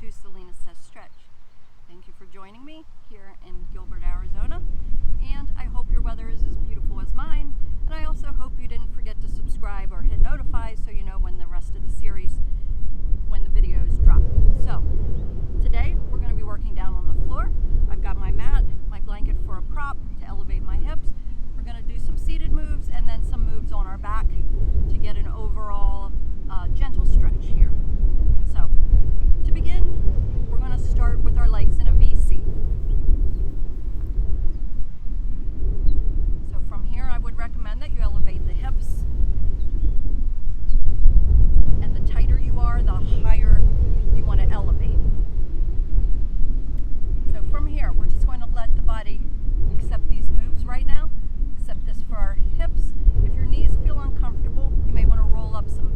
to Selena Says Stretch. Thank you for joining me here in Gilbert, Arizona, and I hope your weather is as beautiful as mine, and I also hope you didn't forget to subscribe or hit notify so you know when the rest of the series, when the videos drop. So, today we're going to be working down on the floor. I've got my mat, my blanket for a prop to elevate my hips. We're going to do some seated moves and then some moves on our back to get an overall gentle stretch here. So, to begin, we're going to start with our legs in a VC. So from here, I would recommend that you elevate the hips. And the tighter you are, the higher you want to elevate. So from here, we're just going to let the body accept these moves right now. Accept this for our hips. If your knees feel uncomfortable, you may want to roll up some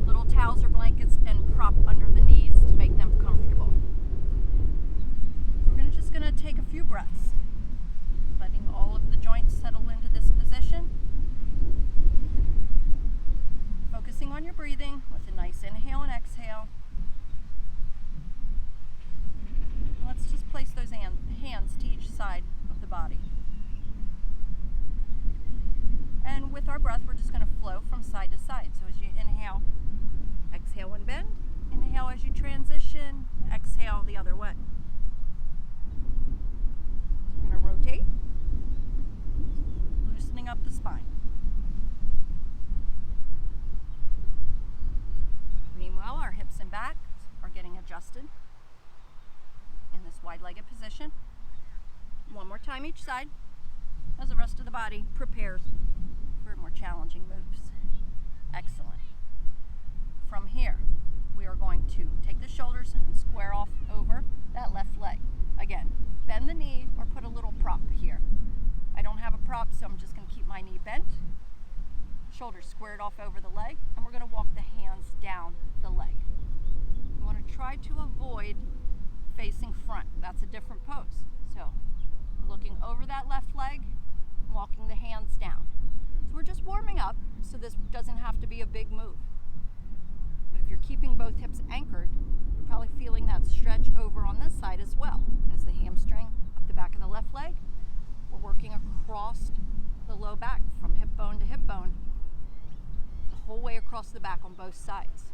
little towels or blankets and prop under the knees to make them comfortable. We're just going to take a few breaths, letting all of the joints settle into this position. Focusing on your breathing with a nice inhale and exhale. Let's just place those hands to each side of the body. And with our breath, we're just going to flow from side to side. So as you inhale, exhale and bend. Inhale as you transition, exhale the other way. So we're going to rotate, loosening up the spine. Meanwhile, our hips and back are getting adjusted in this wide-legged position. One more time each side as the rest of the body prepares for more challenging moves. Excellent. From here, we are going to take the shoulders and square off over that left leg. Again, bend the knee or put a little prop here. I don't have a prop, so I'm just going to keep my knee bent. Shoulders squared off over the leg, and we're going to walk the hands down the leg. You want to try to avoid facing front. That's a different pose. So, looking over that left leg, walking the hands down. So we're just warming up, so this doesn't have to be a big move. But if you're keeping both hips anchored, you're probably feeling that stretch over on this side as well. As the hamstring up the back of the left leg, we're working across the low back from hip bone to hip bone, the whole way across the back on both sides.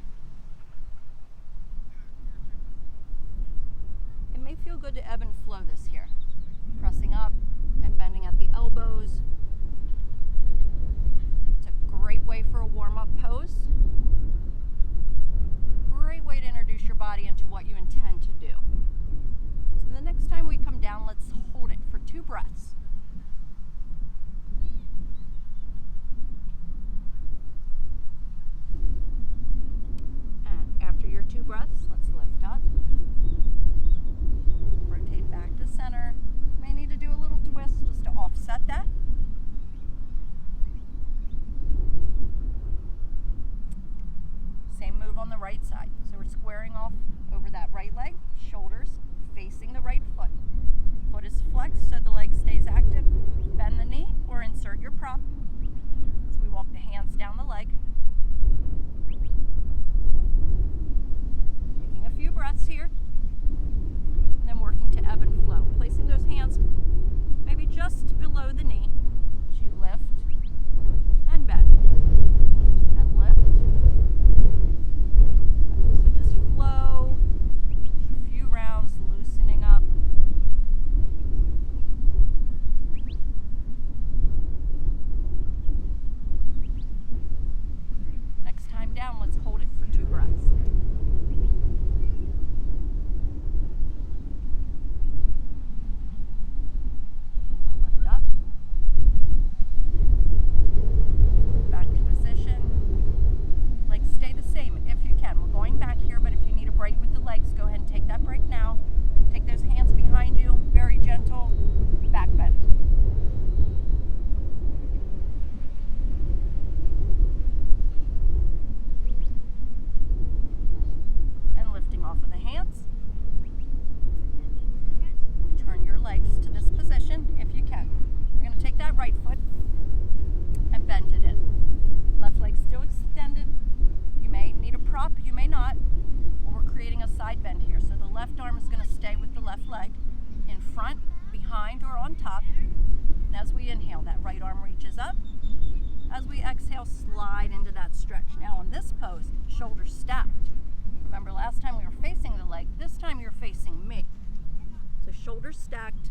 It may feel good to ebb and flow this here, pressing up and bending at the elbows. It's a great way for a warm-up pose. Great way to introduce your body into what you intend to do. So the next time we come down, let's hold it for 2 breaths. And after your 2 breaths, let's lift up. Rotate back to center. You may need to do a little twist just to offset that. Same move on the right side. So we're squaring off over that right leg, shoulders facing the right foot. Foot is flexed so the leg stays active. Bend the knee or insert your prop as we walk the hands down the leg. Taking a few breaths here. And then working to ebb and flow. Placing those hands maybe just below the knee as you lift and bend. And lift. So just flow. A few rounds, loosening up. Inhale, slide into that stretch. Now in this pose, shoulders stacked. Remember last time we were facing the leg, this time you're facing me. So shoulders stacked,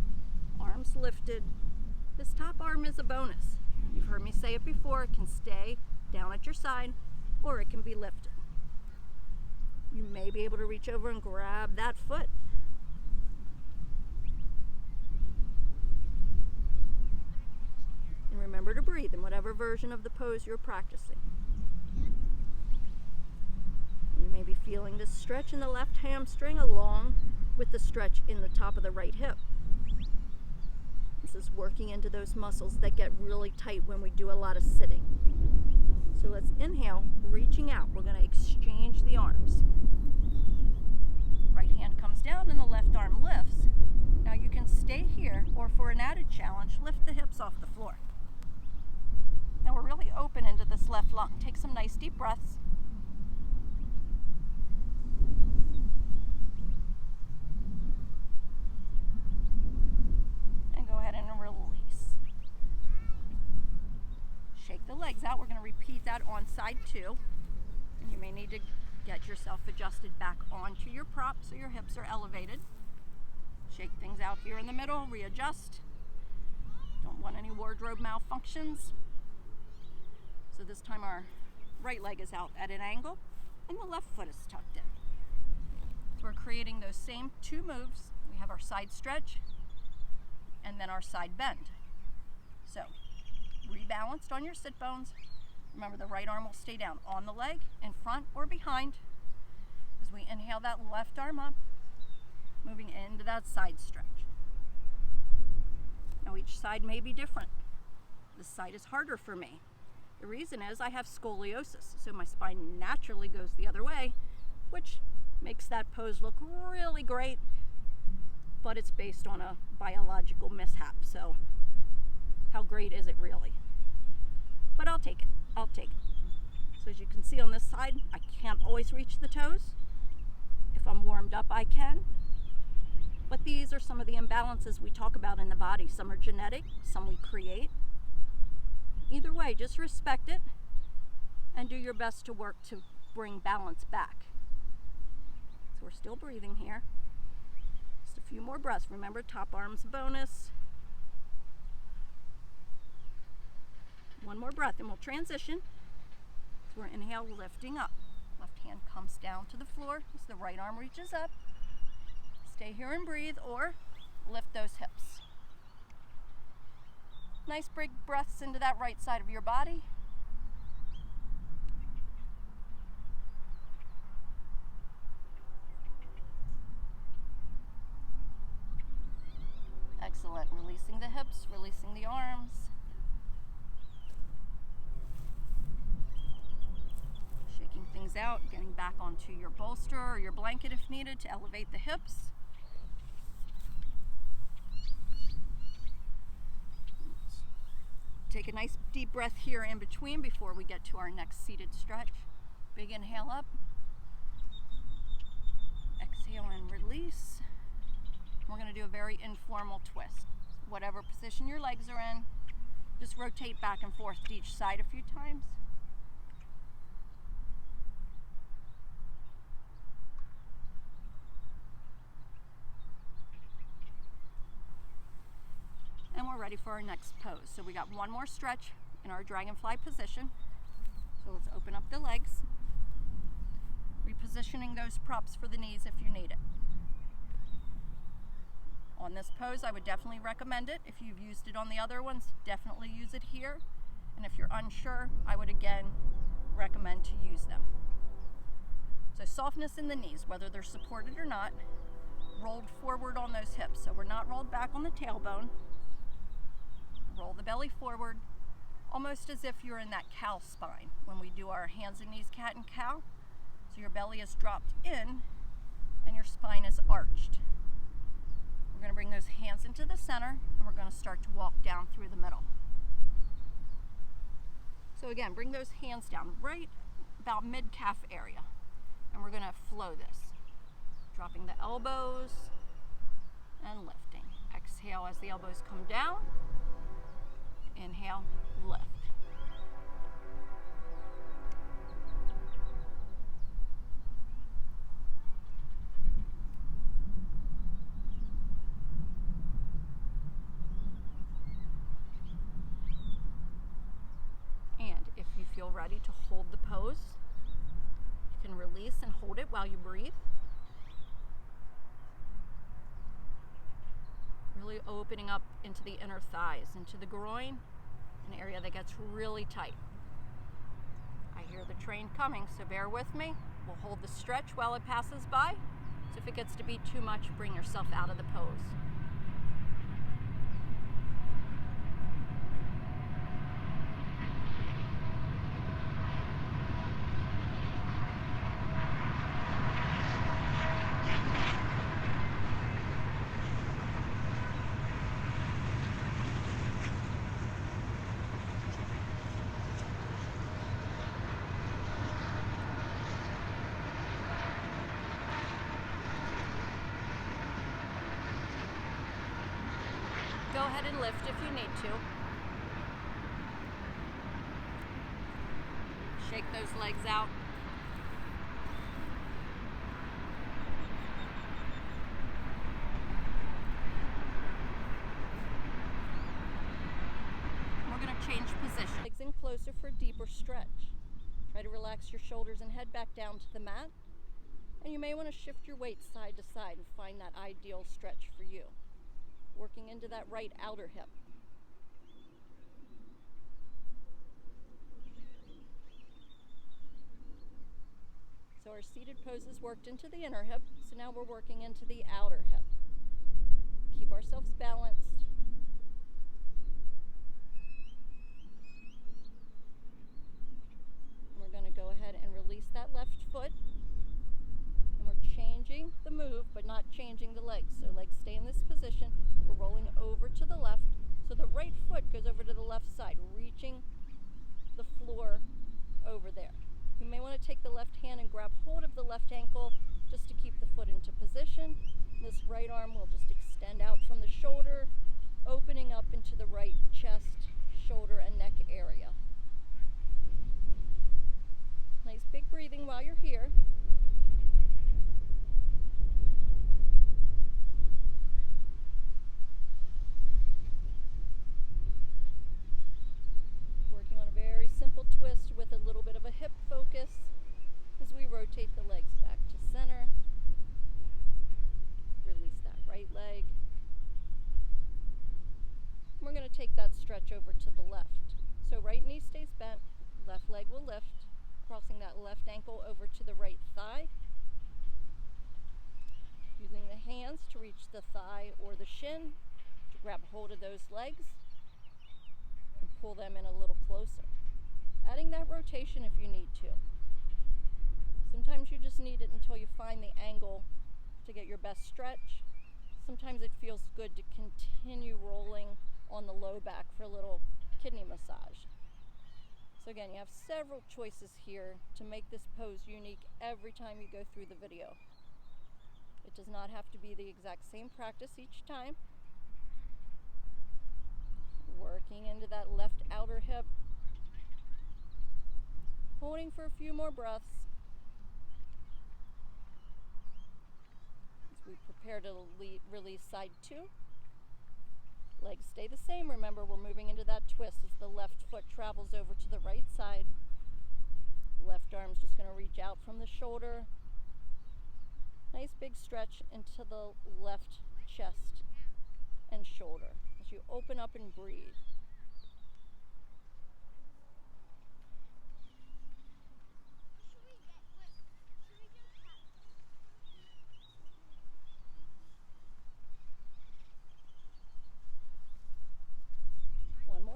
arms lifted. This top arm is a bonus. You've heard me say it before, it can stay down at your side or it can be lifted. You may be able to reach over and grab that foot. And remember to breathe in whatever version of the pose you're practicing. You may be feeling this stretch in the left hamstring along with the stretch in the top of the right hip. This is working into those muscles that get really tight when we do a lot of sitting. So let's inhale, reaching out. We're going to exchange the arms. Right hand comes down and the left arm lifts. Now you can stay here, or for an added challenge, lift the hips off the floor. Now we're really open into this left lung. Take some nice deep breaths. And go ahead and release. Shake the legs out. We're going to repeat that on side 2. And you may need to get yourself adjusted back onto your prop so your hips are elevated. Shake things out here in the middle, readjust. Don't want any wardrobe malfunctions. So this time our right leg is out at an angle and the left foot is tucked in. So we're creating those same 2 moves. We have our side stretch and then our side bend. So rebalanced on your sit bones. Remember the right arm will stay down on the leg, in front or behind. As we inhale that left arm up, moving into that side stretch. Now each side may be different. This side is harder for me. The reason is I have scoliosis, so my spine naturally goes the other way, which makes that pose look really great, but it's based on a biological mishap, so how great is it really? But I'll take it. So as you can see on this side, I can't always reach the toes. If I'm warmed up, I can. But these are some of the imbalances we talk about in the body. Some are genetic, some we create. Either way, just respect it and do your best to work to bring balance back. So we're still breathing here. Just a few more breaths. Remember, top arm's a bonus. One more breath and we'll transition. So we're inhale, lifting up. Left hand comes down to the floor as the right arm reaches up. Stay here and breathe or lift those hips. Nice big breaths into that right side of your body. Excellent. Releasing the hips, releasing the arms. Shaking things out, getting back onto your bolster or your blanket if needed to elevate the hips. Take a nice deep breath here in between before we get to our next seated stretch. Big inhale up. Exhale and release. We're going to do a very informal twist. Whatever position your legs are in, just rotate back and forth to each side a few times. And we're ready for our next pose. So we got one more stretch in our dragonfly position. So let's open up the legs. Repositioning those props for the knees if you need it. On this pose, I would definitely recommend it. If you've used it on the other ones, definitely use it here. And if you're unsure, I would again recommend to use them. So softness in the knees, whether they're supported or not, rolled forward on those hips. So we're not rolled back on the tailbone. Roll the belly forward, almost as if you're in that cow spine when we do our hands and knees cat and cow. So your belly is dropped in and your spine is arched. We're going to bring those hands into the center and we're going to start to walk down through the middle. So again, bring those hands down right about mid-calf area and we're going to flow this. Dropping the elbows and lifting. Exhale as the elbows come down. Inhale, lift. feel ready to hold the pose, you can release and hold it while you breathe. Really opening up into the inner thighs, into the groin, an area that gets really tight. I hear the train coming, so bear with me. We'll hold the stretch while it passes by. So if it gets to be too much, bring yourself out of the pose. Go ahead and lift if you need to. Shake those legs out. We're going to change position. Legs in closer for a deeper stretch. Try to relax your shoulders and head back down to the mat. And you may want to shift your weight side to side and find that ideal stretch for you. Working into that right outer hip. So our seated poses worked into the inner hip, so now we're working into the outer hip. Keep ourselves balanced. And we're going to go ahead and release that left foot. And we're changing the move, but not changing the legs. So legs stay in this position. We're rolling over to the left. So the right foot goes over to the left side, reaching the floor over there. You may want to take the left hand and grab hold of the left ankle just to keep the foot into position. This right arm will just extend out from the shoulder, opening up into the right chest, shoulder, and neck area. Nice big breathing while you're here. Simple twist with a little bit of a hip focus as we rotate the legs back to center. Release that right leg. We're going to take that stretch over to the left. So right knee stays bent, left leg will lift, crossing that left ankle over to the right thigh. Using the hands to reach the thigh or the shin to grab hold of those legs and pull them in a little closer. Adding that rotation if you need to. Sometimes you just need it until you find the angle to get your best stretch. Sometimes it feels good to continue rolling on the low back for a little kidney massage. So again, you have several choices here to make this pose unique every time you go through the video. It does not have to be the exact same practice each time. Working into that left outer hip. Holding for a few more breaths as we prepare to release side 2. Legs stay the same. Remember, we're moving into that twist as the left foot travels over to the right side. Left arm's just going to reach out from the shoulder. Nice big stretch into the left chest and shoulder as you open up and breathe.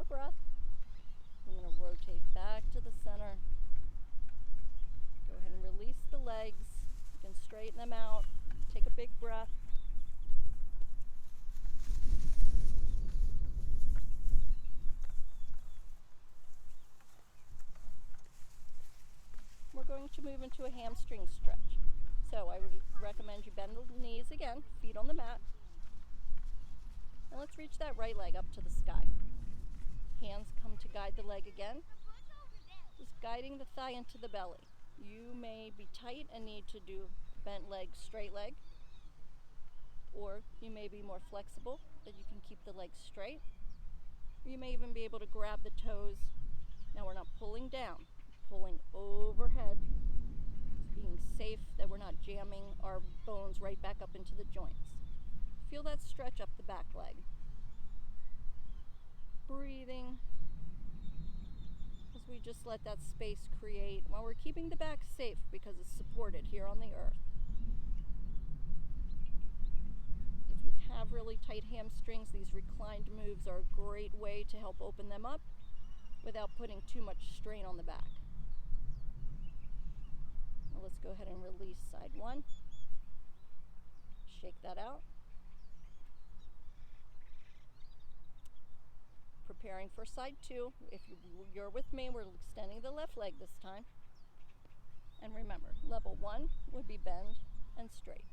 Breath. I'm going to rotate back to the center. Go ahead and release the legs. You can straighten them out. Take a big breath. We're going to move into a hamstring stretch. So I would recommend you bend the knees again, feet on the mat. And let's reach that right leg up to the sky. Hands come to guide the leg again, just guiding the thigh into the belly. You may be tight and need to do bent leg, straight leg, or you may be more flexible that you can keep the legs straight. Or you may even be able to grab the toes. Now we're not pulling down, we're not jamming our bones right back up into the joints. Feel that stretch up the back leg. Breathing as we just let that space create while we're keeping the back safe because it's supported here on the earth. If you have really tight hamstrings, these reclined moves are a great way to help open them up without putting too much strain on the back. Now let's go ahead and release side one. Shake that out. Preparing for side two. If you're with me, we're extending the left leg this time. And remember, level one would be bend and straight.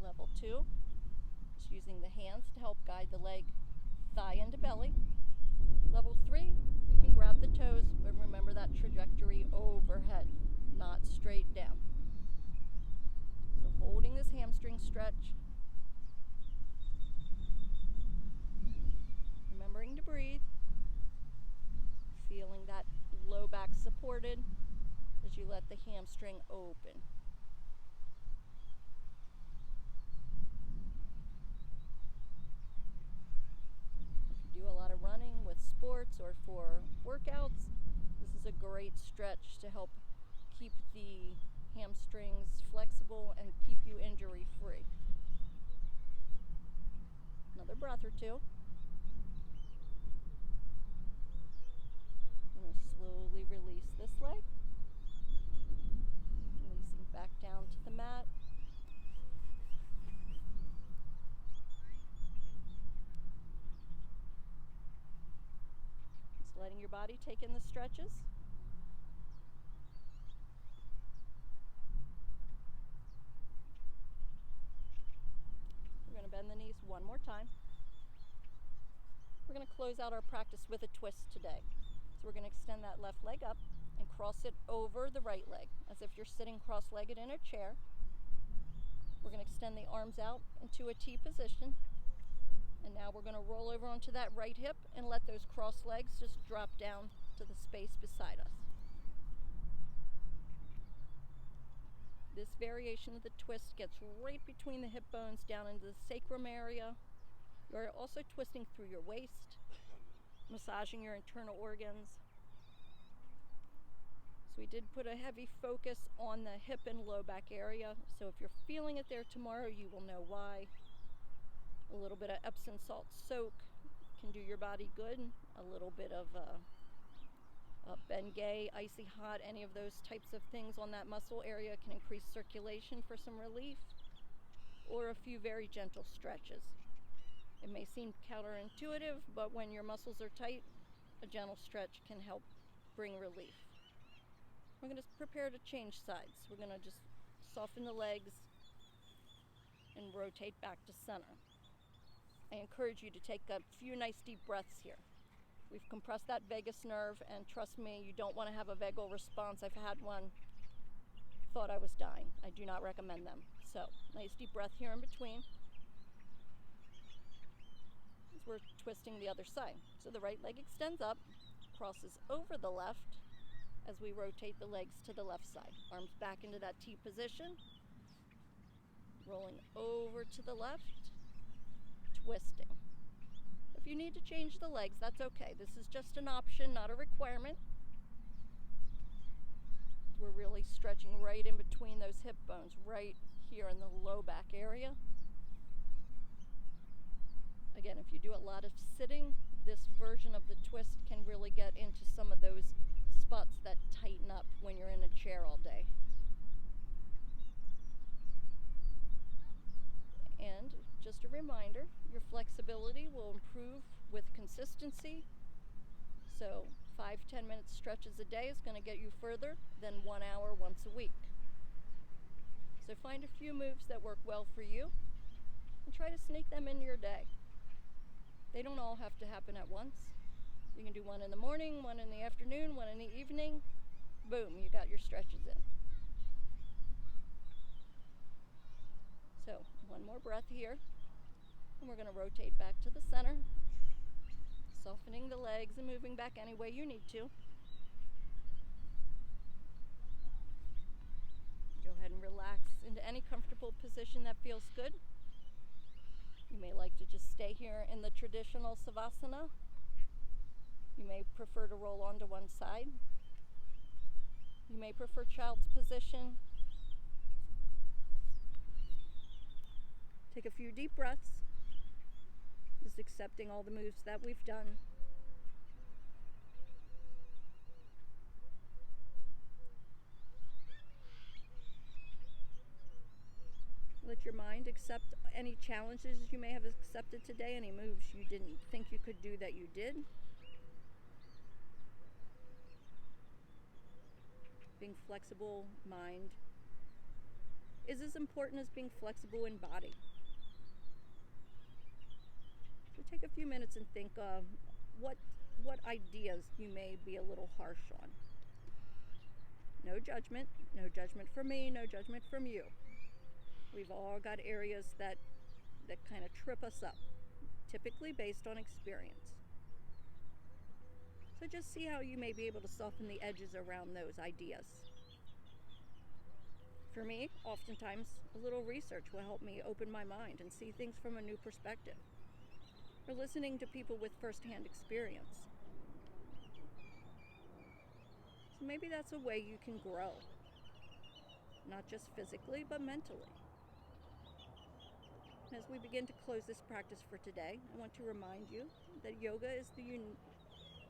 Level two is using the hands to help guide the leg, thigh into belly. Level three, you can grab the toes, but remember that trajectory overhead, not straight down. So holding this hamstring stretch. Remembering to breathe, feeling that low back supported as you let the hamstring open. If you do a lot of running with sports or for workouts, this is a great stretch to help keep the hamstrings flexible and keep you injury free. Another breath or two. Slowly release this leg, releasing back down to the mat. Just letting your body take in the stretches. We're going to bend the knees one more time. We're going to close out our practice with a twist today. We're going to extend that left leg up and cross it over the right leg as if you're sitting cross-legged in a chair. We're going to extend the arms out into a T position. And now we're going to roll over onto that right hip and let those cross legs just drop down to the space beside us. This variation of the twist gets right between the hip bones down into the sacrum area. You're also twisting through your waist, massaging your internal organs. So we did put a heavy focus on the hip and low back area. So if you're feeling it there tomorrow, you will know why. A little bit of Epsom salt soak can do your body good. A little bit of Bengay, icy hot, any of those types of things on that muscle area can increase circulation for some relief, or a few very gentle stretches. It may seem counterintuitive, but when your muscles are tight, a gentle stretch can help bring relief. We're going to prepare to change sides. We're going to just soften the legs and rotate back to center. I encourage you to take a few nice deep breaths here. We've compressed that vagus nerve, and trust me, you don't want to have a vagal response. I've had one, thought I was dying. I do not recommend them. So, nice deep breath here in between. As we're twisting the other side. So the right leg extends up, crosses over the left as we rotate the legs to the left side. Arms back into that T position. Rolling over to the left, twisting. If you need to change the legs, that's okay. This is just an option, not a requirement. We're really stretching right in between those hip bones, right here in the low back area. Again, if you do a lot of sitting, this version of the twist can really get into some of those spots that tighten up when you're in a chair all day. And just a reminder, your flexibility will improve with consistency. So 5-10 minute stretches a day is going to get you further than 1 hour once a week. So find a few moves that work well for you and try to sneak them into your day. They don't all have to happen at once. You can do one in the morning, one in the afternoon, one in the evening. Boom, you got your stretches in. So one more breath here, and we're going to rotate back to the center, softening the legs and moving back any way you need to. to any comfortable position that feels good. You may like to just stay here in the traditional Savasana. You may prefer to roll onto one side. You may prefer child's position. Take a few deep breaths, just accepting all the moves that we've done. Let your mind accept any challenges you may have accepted today, any moves you didn't think you could do that you did. Being flexible mind is as important as being flexible in body. So take a few minutes and think what ideas you may be a little harsh on. No judgment from me, no judgment from you. We've all got areas that kind of trip us up, typically based on experience. So just see how you may be able to soften the edges around those ideas. For me, oftentimes, a little research will help me open my mind and see things from a new perspective. Or listening to people with firsthand experience. So maybe that's a way you can grow. Not just physically, but mentally. And as we begin to close this practice for today, I want to remind you that yoga is the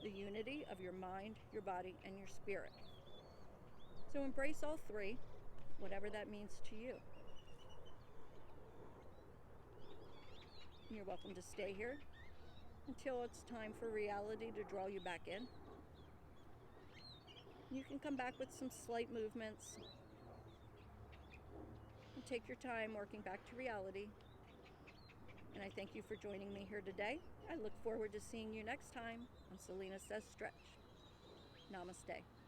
unity of your mind, your body, and your spirit. So embrace all three, whatever that means to you. You're welcome to stay here until it's time for reality to draw you back in. You can come back with some slight movements and take your time working back to reality. And I thank you for joining me here today. I look forward to seeing you next time on Selena Says Stretch. Namaste.